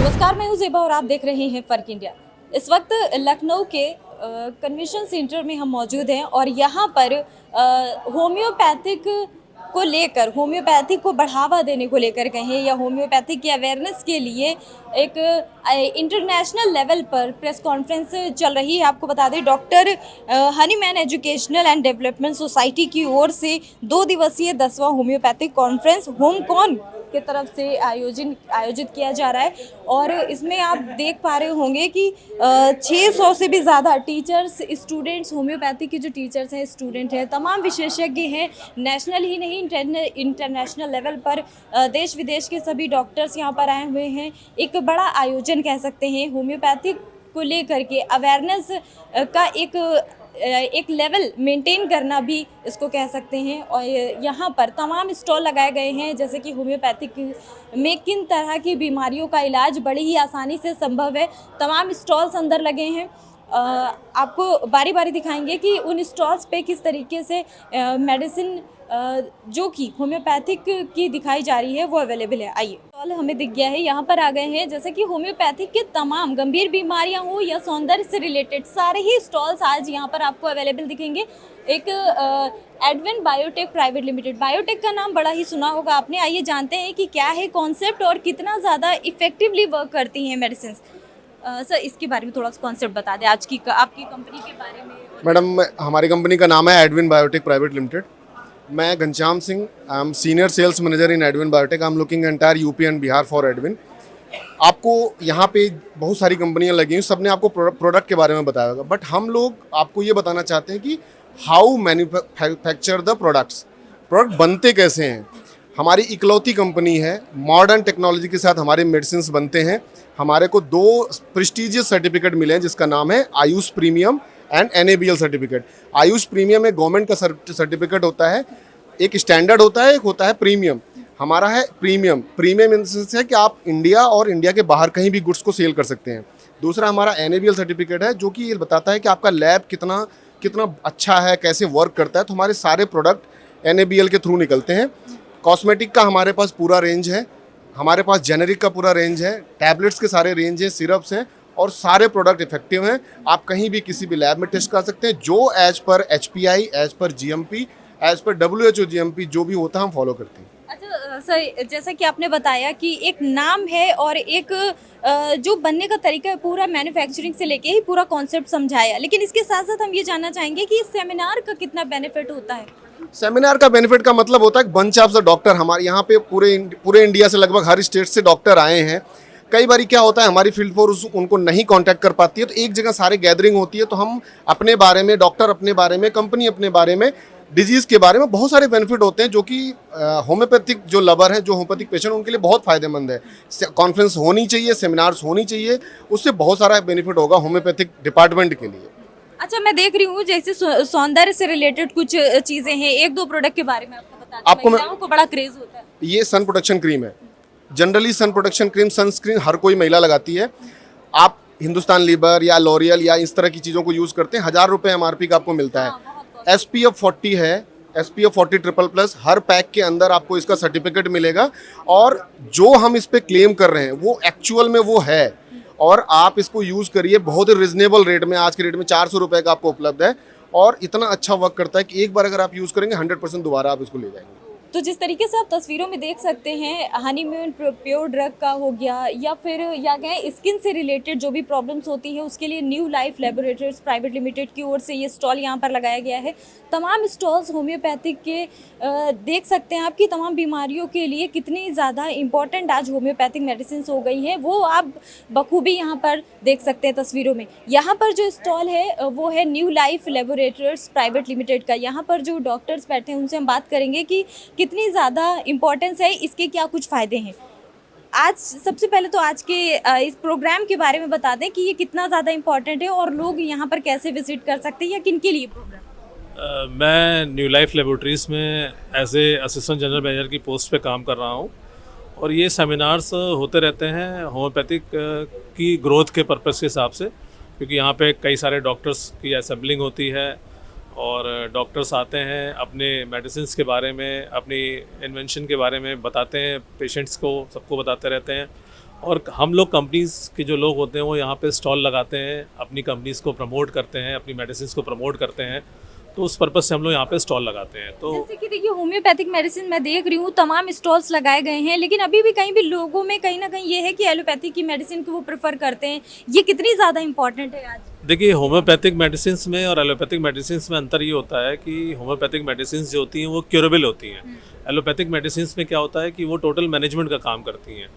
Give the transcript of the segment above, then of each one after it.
नमस्कार, मैं हूँ ज़ेबा और आप देख रहे हैं फ़र्क इंडिया। इस वक्त लखनऊ के कन्वेंशन सेंटर में हम मौजूद हैं और यहाँ पर होम्योपैथिक को लेकर, होम्योपैथी को बढ़ावा देने को लेकर कहें या होम्योपैथी की अवेयरनेस के लिए एक इंटरनेशनल लेवल पर प्रेस कॉन्फ्रेंस चल रही है। आपको बता दें, doctor Hahnemann educational and development society की ओर से 2 दिवसीय 10वां होम्योपैथिक कॉन्फ्रेंस होमकॉन की तरफ से आयोजित किया जा रहा है। और इसमें आप देख पा रहे होंगे कि 600 से भी ज़्यादा टीचर्स, स्टूडेंट्स, होम्योपैथी के जो टीचर्स हैं, स्टूडेंट हैं, तमाम विशेषज्ञ हैं, नेशनल ही नहीं इंटरनेशनल लेवल पर देश विदेश के सभी डॉक्टर्स यहाँ पर आए हुए हैं। एक बड़ा आयोजन कह सकते हैं होम्योपैथी को लेकर के अवेयरनेस का एक लेवल मेंटेन करना भी इसको कह सकते हैं। और यहाँ पर तमाम स्टॉल लगाए गए हैं, जैसे कि होम्योपैथिक में किन तरह की बीमारियों का इलाज बड़ी ही आसानी से संभव है। तमाम स्टॉल्स अंदर लगे हैं। आपको बारी बारी दिखाएंगे कि उन स्टॉल्स पे किस तरीके से मेडिसिन जो कि होम्योपैथिक की दिखाई जा रही है वो अवेलेबल है। आइए, स्टॉल हमें दिख गया है, यहाँ पर आ गए हैं। जैसे कि होम्योपैथिक के तमाम गंभीर बीमारियां हो या सौंदर्य से रिलेटेड सारे ही स्टॉल्स आज यहाँ पर आपको अवेलेबल दिखेंगे। एक Edwin biotech private limited, biotech का नाम बड़ा ही सुना होगा आपने। आइए जानते हैं कि क्या है कॉन्सेप्ट और कितना ज़्यादा इफेक्टिवली वर्क करती हैं मेडिसिन। सर, इसके बारे में थोड़ा सा कॉन्सेप्ट बता दें आज की आपकी कंपनी के बारे में। मैडम, हमारी कंपनी का नाम है एडविन बायोटेक प्राइवेट लिमिटेड। मैं Ghanshyam Singh, I am senior sales manager in Edwin biotech. I am looking entire UP and Bihar for Edwin. आपको यहाँ पे बहुत सारी कंपनियाँ लगी हैं, सब ने आपको प्रोडक्ट के बारे में बताया होगा, बट हम लोग आपको ये बताना चाहते हैं कि how manufacture the products, product बनते कैसे हैं। हमारी इकलौती कंपनी है, मॉडर्न टेक्नोलॉजी के साथ हमारे मेडिसिन बनते हैं। हमारे को 2 प्रेस्टीजियस सर्टिफिकेट मिले हैं, जिसका नाम है Ayush premium and NABL certificate. Ayush premium एक गवर्नमेंट का सर्टिफिकेट होता है, एक स्टैंडर्ड होता है, एक होता है प्रीमियम। हमारा है प्रीमियम। प्रीमियम इन सेंस है कि आप इंडिया और इंडिया के बाहर कहीं भी गुड्स को सेल कर सकते हैं। दूसरा हमारा NABL सर्टिफिकेट है, जो कि ये बताता है कि आपका लैब कितना अच्छा है, कैसे वर्क करता है। तो हमारे सारे प्रोडक्ट NABL के थ्रू निकलते हैं। कॉस्मेटिक का हमारे पास पूरा रेंज है, हमारे पास जेनेरिक का पूरा रेंज है, टैबलेट्स के सारे रेंज है, सिरप्स हैं, और सारे प्रोडक्ट इफेक्टिव हैं। आप कहीं भी किसी भी लैब में टेस्ट कर सकते हैं। जो as per HPI, as per GMP, as per WHO GMP जो भी होता है हम फॉलो करते हैं। अच्छा सर, जैसा कि आपने बताया कि एक नाम है और एक जो बनने का तरीका है, पूरा मैन्युफैक्चरिंग से लेके ही पूरा कॉन्सेप्ट समझाया, लेकिन इसके साथ साथ हम ये जानना चाहेंगे कि इस सेमिनार का कितना बेनिफिट होता है। सेमिनार का बेनिफिट का मतलब होता है बंच ऑफ द डॉक्टर। हमारे यहाँ पे पूरे इंडिया से लगभग हर स्टेट से डॉक्टर आए हैं। कई बार क्या होता है, हमारी फील्ड फोर्स उनको नहीं कांटेक्ट कर पाती है, तो एक जगह सारे गैदरिंग होती है, तो हम अपने बारे में, डॉक्टर अपने बारे में, कंपनी अपने बारे में, डिजीज़ के बारे में बहुत सारे बेनिफिट होते हैं, जो कि होम्योपैथिक जो लवर हैं, जो होम्योपैथिक पेशेंट, उनके लिए बहुत फ़ायदेमंद है। कॉन्फ्रेंस होनी चाहिए, सेमिनार्स होनी चाहिए, उससे बहुत सारा बेनिफिट होगा होम्योपैथिक डिपार्टमेंट के लिए। अच्छा, मैं देख रही हूँ जैसे सौंदर्य से रिलेटेड कुछ चीज़ें हैं, 1-2 प्रोडक्ट के बारे में आपको बता दूं। आपको महिलाओं को बड़ा क्रेज होता है। ये सन प्रोटेक्शन क्रीम है। Generally sun protection cream, sunscreen हर कोई महिला लगाती है। आप हिंदुस्तान लीवर या लॉरियल या इस तरह की चीज़ों को यूज़ करते हैं, 1000 रुपये MRP का आपको मिलता है। SPF 40 है, SPF 40++। हर पैक के अंदर आपको इसका सर्टिफिकेट मिलेगा, और जो हम इस पर क्लेम कर रहे हैं वो एक्चुअल में वो है। और आप इसको यूज़ करिए बहुत ही रिजनेबल रेट में, आज के रेट में 400 रुपये का आपको उपलब्ध है, और इतना अच्छा वर्क करता है कि एक बार अगर आप यूज़ करेंगे 100% दोबारा आप इसको ले जाएंगे। तो जिस तरीके से आप तस्वीरों में देख सकते हैं, हनीमून प्योर ड्रग का हो गया, या फिर या कहें स्किन से रिलेटेड जो भी प्रॉब्लम्स होती हैं, उसके लिए new life laboratories private limited की ओर से ये स्टॉल यहाँ पर लगाया गया है। तमाम स्टॉल्स होम्योपैथिक के देख सकते हैं आपकी तमाम बीमारियों के लिए कितनी ज़्यादा इम्पॉर्टेंट आज होम्योपैथिक मेडिसिन हो गई हैं, वो आप बखूबी यहाँ पर देख सकते हैं तस्वीरों में। यहाँ पर जो स्टॉल है वो है new life laboratories private limited का। यहाँ पर जो डॉक्टर्स बैठे हैं उनसे हम बात करेंगे कि कितनी ज़्यादा इम्पोर्टेंस है, इसके क्या कुछ फ़ायदे हैं। आज सबसे पहले तो आज के इस प्रोग्राम के बारे में बता दें कि ये कितना ज़्यादा इम्पोर्टेंट है और लोग यहाँ पर कैसे विजिट कर सकते हैं या किन के लिए प्रोग्राम। मैं न्यू लाइफ लेबोरेटरीज़ में as a assistant general manager की पोस्ट पे काम कर रहा हूँ, और ये सेमिनार्स होते रहते हैं होम्योपैथिक की ग्रोथ के पर्पज़ के हिसाब से, क्योंकि यहाँ पे कई सारे डॉक्टर्स की असेंबलिंग होती है, और डॉक्टर्स आते हैं अपने मेडिसिन्स के बारे में, अपनी इन्वेंशन के बारे में बताते हैं पेशेंट्स को, सबको बताते रहते हैं। और हम लोग कंपनीज़ के जो लोग होते हैं वो यहाँ पे स्टॉल लगाते हैं, अपनी कंपनीज़ को प्रमोट करते हैं, अपनी मेडिसिन को प्रमोट करते हैं, तो उस पर्पज़ से हम लोग यहाँ पे स्टॉल लगाते हैं। तो जैसे कि देखिए होम्योपैथिक मेडिसिन मैं देख रही हूँ तमाम स्टॉल्स लगाए गए हैं, लेकिन अभी भी कहीं भी लोगों में कहीं ना कहीं ये है कि एलोपैथी की मेडिसिन को वो प्रेफर करते हैं। ये कितनी ज़्यादा इंपॉर्टेंट है आज? देखिए होम्योपैथिक मेडिसिन में और एलोपैथिक मेडिसिन में अंतर ये होता है कि होम्योपैथिक मेडिसिन जो होती हैं वो क्योरेबल होती हैं। एलोपैथिक मेडिसिन में क्या होता है कि वो टोटल मैनेजमेंट का काम करती हैं।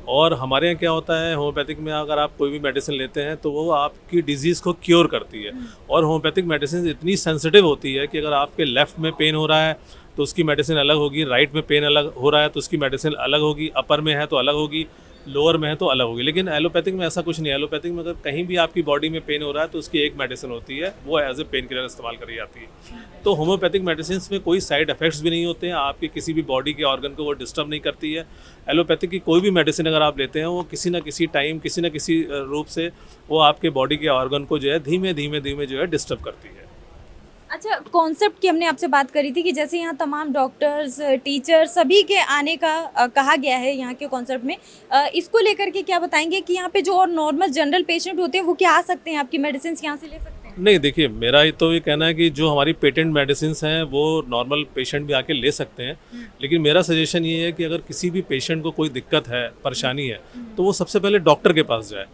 और हमारे यहाँ क्या होता है, होम्योपैथिक में अगर आप कोई भी मेडिसिन लेते हैं तो वो आपकी डिजीज़ को क्योर करती है। और होम्योपैथिक मेडिसिन इतनी सेंसिटिव होती है कि अगर आपके लेफ़्ट में पेन हो रहा है तो उसकी मेडिसिन अलग होगी, राइट में पेन अलग हो रहा है तो उसकी मेडिसिन अलग होगी, अपर में है तो अलग होगी, लोअर में है तो अलग होगी। लेकिन एलोपैथिक में ऐसा कुछ नहीं है। एलोपैथिक में अगर कहीं भी आपकी बॉडी में पेन हो रहा है तो उसकी एक मेडिसिन होती है, वो एज ए पेन किलर इस्तेमाल करी जाती है। तो होम्योपैथिक मेडिसिन में कोई साइड इफेक्ट्स भी नहीं होते हैं, आपके किसी भी बॉडी के ऑर्गन को वो डिस्टर्ब नहीं करती है। एलोपैथिक की कोई भी मेडिसिन अगर आप लेते हैं वो किसी ना किसी टाइम किसी ना किसी रूप से वो आपके बॉडी के ऑर्गन को जो है धीमे धीमे जो है डिस्टर्ब करती है। अच्छा, कॉन्सेप्ट की हमने आपसे बात करी थी कि जैसे यहाँ तमाम डॉक्टर्स, टीचर सभी के आने का कहा गया है यहाँ के कॉन्सेप्ट में। इसको लेकर के क्या बताएंगे कि यहाँ पे जो और नॉर्मल जनरल पेशेंट होते हैं वो क्या आ सकते हैं, आपकी मेडिसिन यहाँ से ले सकते हैं? नहीं, देखिए मेरा तो ये कहना है कि जो हमारी पेटेंट मेडिसिन हैं वो नॉर्मल पेशेंट भी आके ले सकते हैं। लेकिन मेरा सजेशन ये है कि अगर किसी भी पेशेंट को कोई दिक्कत है, परेशानी है, तो वो सबसे पहले डॉक्टर के पास जाए।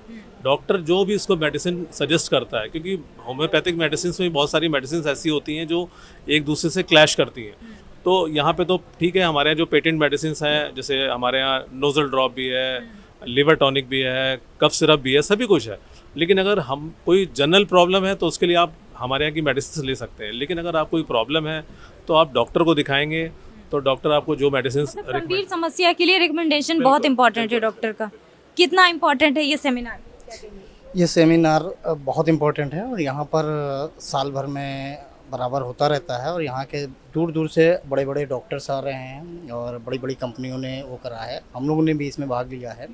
डॉक्टर जो भी इसको मेडिसिन सजेस्ट करता है, क्योंकि होम्योपैथिक मेडिसिन में बहुत सारी मेडिसिन ऐसी होती हैं जो एक दूसरे से क्लैश करती हैं। तो यहाँ पे तो ठीक है, हमारे यहाँ जो पेटेंट मेडिसिन हैं, जैसे हमारे यहाँ नोजल ड्रॉप भी है, लिवर टॉनिक भी है, कफ सिरप भी है, सभी कुछ है। लेकिन अगर हम कोई जनरल प्रॉब्लम है तो उसके लिए आप हमारे यहाँ की मेडिसिन ले सकते हैं। लेकिन अगर आप कोई प्रॉब्लम है तो आप डॉक्टर को दिखाएंगे तो डॉक्टर आपको जो मेडिसिन गंभीर समस्या के लिए रिकमेंडेशन बहुत इंपॉर्टेंट है डॉक्टर का। कितना इंपॉर्टेंट है ये सेमिनार? ये सेमिनार बहुत इम्पोर्टेंट है और यहाँ पर साल भर में बराबर होता रहता है और यहाँ के दूर दूर से बड़े बड़े डॉक्टर्स आ रहे हैं और बड़ी बड़ी कंपनियों ने वो करा है। हम लोगों ने भी इसमें भाग लिया है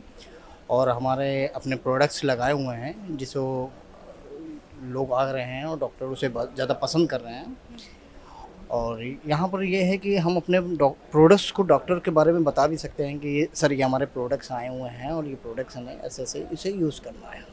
और हमारे अपने प्रोडक्ट्स लगाए हुए हैं जिसको लोग आ रहे हैं और डॉक्टर उसे ज़्यादा पसंद कर रहे हैं। और यहाँ पर ये है कि हम अपने प्रोडक्ट्स को डॉक्टर के बारे में बता भी सकते हैं कि सर ये हमारे प्रोडक्ट्स आए हुए हैं और ये प्रोडक्ट्स हमें ऐसे ऐसे इसे यूज़ करना है।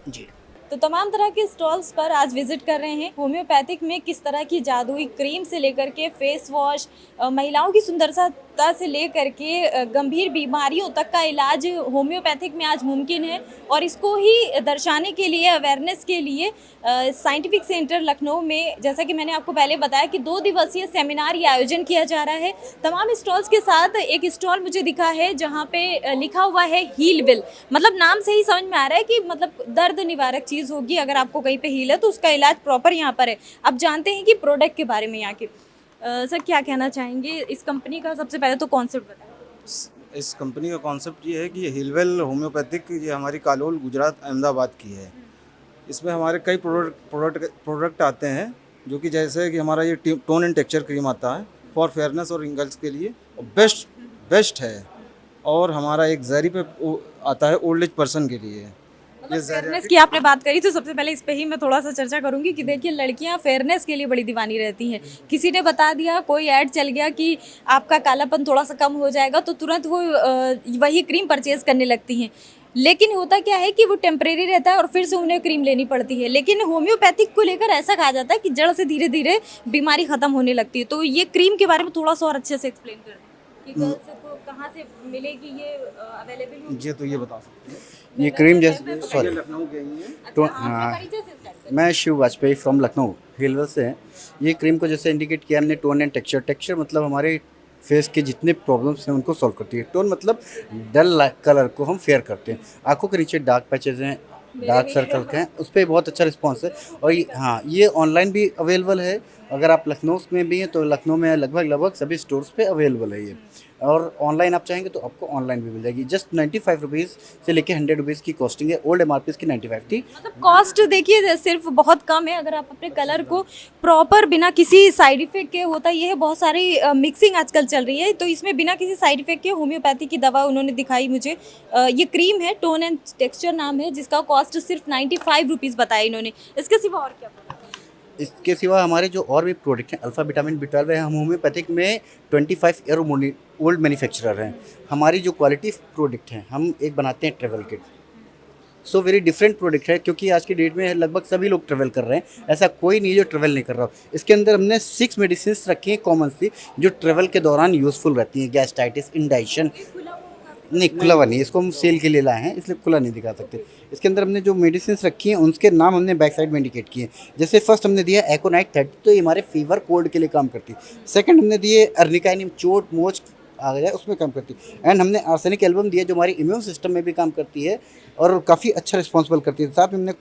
जी, तो तमाम तरह के स्टॉल्स पर आज विजिट कर रहे हैं। होम्योपैथिक में किस तरह की जादुई क्रीम से लेकर के फेस वॉश, महिलाओं की सुंदरता से लेकर के गंभीर बीमारियों तक का इलाज होम्योपैथिक में आज मुमकिन है। और इसको ही दर्शाने के लिए, अवेयरनेस के लिए साइंटिफिक सेंटर लखनऊ में, जैसा कि मैंने आपको पहले बताया कि 2 दिवसीय सेमिनार ये आयोजन किया जा रहा है। तमाम स्टॉल्स के साथ एक स्टॉल मुझे दिखा है जहाँ पे लिखा हुआ है हील विल। मतलब नाम से ही समझ में आ रहा है कि मतलब दर्द निवारक चीज़ होगी। अगर आपको कहीं पे हील है तो उसका इलाज प्रॉपर यहाँ पर है। अब जानते हैं कि प्रोडक्ट के बारे में यहाँ के सर क्या कहना चाहेंगे इस कंपनी का? सबसे पहले तो कॉन्सेप्ट बताएं। इस कंपनी का कॉन्सेप्ट ये है कि हीलवेल होम्योपैथिक ये हमारी कालोल गुजरात अहमदाबाद की है। इसमें हमारे कई प्रोडक्ट आते हैं जो कि जैसे कि हमारा ये टोन एंड टेक्सचर क्रीम आता है फॉर फेयरनेस और रिंगल्स के लिए बेस्ट है। और हमारा एक ज़ेरी पे आता है ओल्ड एज पर्सन के लिए। फेयरनेस की आपने बात करी तो सबसे पहले इस पे ही मैं थोड़ा सा चर्चा करूंगी कि देखिए लड़कियां फेयरनेस के लिए बड़ी दीवानी रहती हैं। किसी ने बता दिया, कोई ऐड चल गया कि आपका कालापन थोड़ा सा कम हो जाएगा तो तुरंत वो वही क्रीम परचेज करने लगती हैं। लेकिन होता क्या है कि वो टेम्परेरी रहता है और फिर से उन्हें क्रीम लेनी पड़ती है। लेकिन होम्योपैथिक को लेकर ऐसा कहा जाता है कि जड़ से धीरे धीरे बीमारी खत्म होने लगती है। तो ये क्रीम के बारे में थोड़ा सा और अच्छे से एक्सप्लेन कर दें कि गर्ल्स को कहाँ से मिलेगी, ये अवेलेबल? जी, तो ये बता सकते हैं। ये क्रीम जैसे सॉरी लखनऊ के ही है। तो मैं शिव वाजपेयी फ्रॉम लखनऊ हीलवेल से हैं। ये क्रीम को जैसे इंडिकेट किया हमने टोन एंड टेक्सचर मतलब हमारे फेस के जितने प्रॉब्लम्स हैं उनको सॉल्व करती है। टोन मतलब डल कलर को हम फेयर करते हैं। आंखों के नीचे डार्क पैचेज हैं, डार्क सर्कल के हैं, उस पर बहुत अच्छा रिस्पांस है। और ये ऑनलाइन भी अवेलेबल है। अगर आप लखनऊ में भी हैं तो लखनऊ में लगभग सभी स्टोर्स पे अवेलेबल है ये। और ऑनलाइन आप चाहेंगे तो आपको ऑनलाइन भी मिल जाएगी। जस्ट 95 रुपीज़ से लेके 100 रुपीज़ की कॉस्टिंग है। ओल्ड MRP की 95 थी। मतलब कॉस्ट देखिए सिर्फ बहुत कम है। अगर आप अपने कलर को प्रॉपर बिना किसी साइड इफेक्ट के, होता ये है बहुत सारी मिक्सिंग आजकल चल रही है, तो इसमें बिना किसी साइड इफेक्ट के होम्योपैथी की दवा उन्होंने दिखाई मुझे। ये क्रीम है, टोन एंड टेक्सचर नाम है, जिसका कॉस्ट सिर्फ 95 रुपीज़ बताया इन्होंने। इसके सिवा और क्या? इसके सिवा हमारे जो और भी प्रोडक्ट हैं, अल्फ़ा विटामिन B12 है, हम होम्योपैथिक में 25 ईयर ओल्ड मैन्युफैक्चरर हैं। हमारी जो क्वालिटी प्रोडक्ट हैं, हम एक बनाते हैं travel kit. So very different product है, क्योंकि आज की डेट में लगभग सभी लोग ट्रैवल कर रहे हैं, ऐसा कोई नहीं जो ट्रैवल नहीं कर रहा हो। इसके अंदर हमने 6 मेडिसिन रखी हैं कॉमन सी, जो ट्रैवल के दौरान यूज़फुल रहती हैं। गैस्ट्राइटिस, इंडाइजेशन, नहीं खुला हुआ नहीं, इसको हम सेल के लिए लाए हैं, इसलिए खुला नहीं दिखा सकते। इसके अंदर हमने जो मेडिसिन रखी हैं उनके नाम हमने बैक साइड में इंडिकेट किए। जैसे फर्स्ट हमने दिया एकोनाइट 30, तो ये हमारे फीवर कोल्ड के लिए काम करती है। सेकंड हमने दिए अर्निकाइनिम, चोट मोच आ गया उसमें काम करती है। एंड हमने आर्सेनिक एल्बम दिया जो हमारी इम्यून सिस्टम में भी काम करती है और काफ़ी अच्छा रिस्पॉन्सिबल करती है। साथ में हमने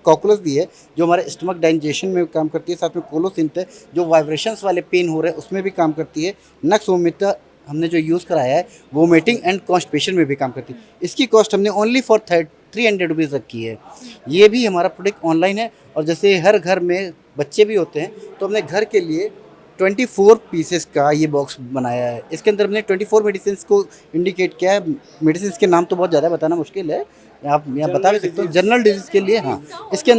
कॉकुलस दी है जो हमारे स्टमक डाइजेशन में काम करती है। साथ में कोलोसिंट है जो वाइब्रेशंस वाले पेन हो रहे हैं उसमें भी काम करती है। नक्स वोमिटा हमने जो यूज़ कराया है वोमिटिंग एंड कॉन्स्टिपेशन में भी काम करती है। इसकी कॉस्ट हमने ओनली फॉर 300 रुपीज़ रखी है। ये भी हमारा प्रोडक्ट ऑनलाइन है, और जैसे हर घर में बच्चे भी होते हैं तो हमने घर के लिए 24 पीसेस का ये बॉक्स बनाया है। इसके अंदर हमने 24 मेडिसिन को इंडिकेट किया है। मेडिसिन के नाम तो बहुत ज़्यादा बताना मुश्किल है, आप यहाँ बता भी सकते हो। जनरल डिजीज़ के लिए हाँ, इसके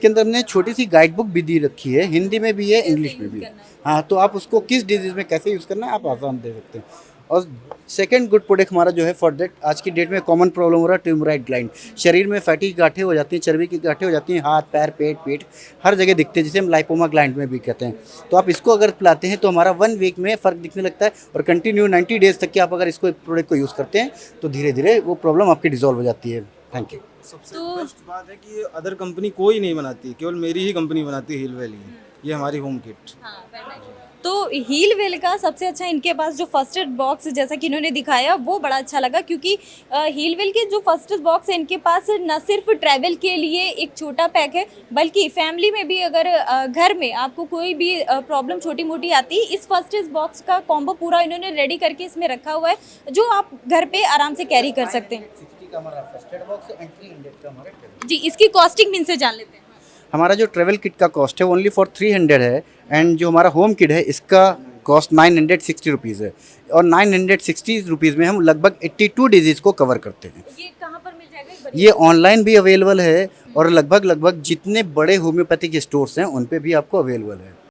अंदर हमने छोटी सी गाइड बुक भी दी रखी है, हिंदी में भी है, इंग्लिश में भी है। हाँ, तो आप उसको किस डिजीज़ में कैसे यूज़ करना है आप आसान दे सकते हैं। और सेकंड गुड प्रोडक्ट हमारा जो है फॉर दैट, आज की डेट में कॉमन प्रॉब्लम हो रहा है ट्यूमराइड ग्लैंड। शरीर में फैटी गांठें हो जाती हैं, चर्बी की गांठें हो जाती हैं, हाथ पैर पेट पीठ हर जगह दिखते हैं, जिसे हम लाइपोमा ग्लैंड में भी कहते हैं। तो आप इसको अगर पिलाते हैं तो हमारा 1 वीक में फ़र्क दिखने लगता है, और कंटिन्यू 90 डेज़ तक के आप अगर इसको प्रोडक्ट को यूज़ करते हैं तो धीरे धीरे वो प्रॉब्लम आपकी डिजॉल्व हो जाती है। Thank you. सबसे बेस्ट बात है कि अदर कंपनी कोई नहीं बनाती, केवल मेरी ही कंपनी बनाती है, हीलवेल ही। ये हमारी होम किट। तो हील वेल का सबसे अच्छा इनके पास जो फर्स्ट एड बॉक्स जैसा कि इन्होंने दिखाया वो बड़ा अच्छा लगा, क्योंकि हील वेल के जो फर्स्ट एड बॉक्स है इनके पास न सिर्फ ट्रैवल के लिए एक छोटा पैक है, बल्कि फैमिली में भी अगर घर में आपको कोई भी प्रॉब्लम छोटी मोटी आती है, इस फर्स्ट एड बॉक्स का कॉम्बो पूरा इन्होंने रेडी करके इसमें रखा हुआ है, जो आप घर पे आराम से कैरी कर सकते हैं। जी, इसकी कॉस्टिंग भी इनसे जान लेते हैं। हमारा जो ट्रैवल किट का कॉस्ट है ओनली फॉर 300 है, एंड जो हमारा होम किट है इसका कॉस्ट 960 रुपीज़ है, और 960 रुपीज़ में हम लगभग 82 डिजीज़ को कवर करते हैं। ये कहाँ पर मिल जाएगा? ये ऑनलाइन भी अवेलेबल है, और लगभग जितने बड़े होम्योपैथिक स्टोर्स हैं उन पे भी आपको अवेलेबल है।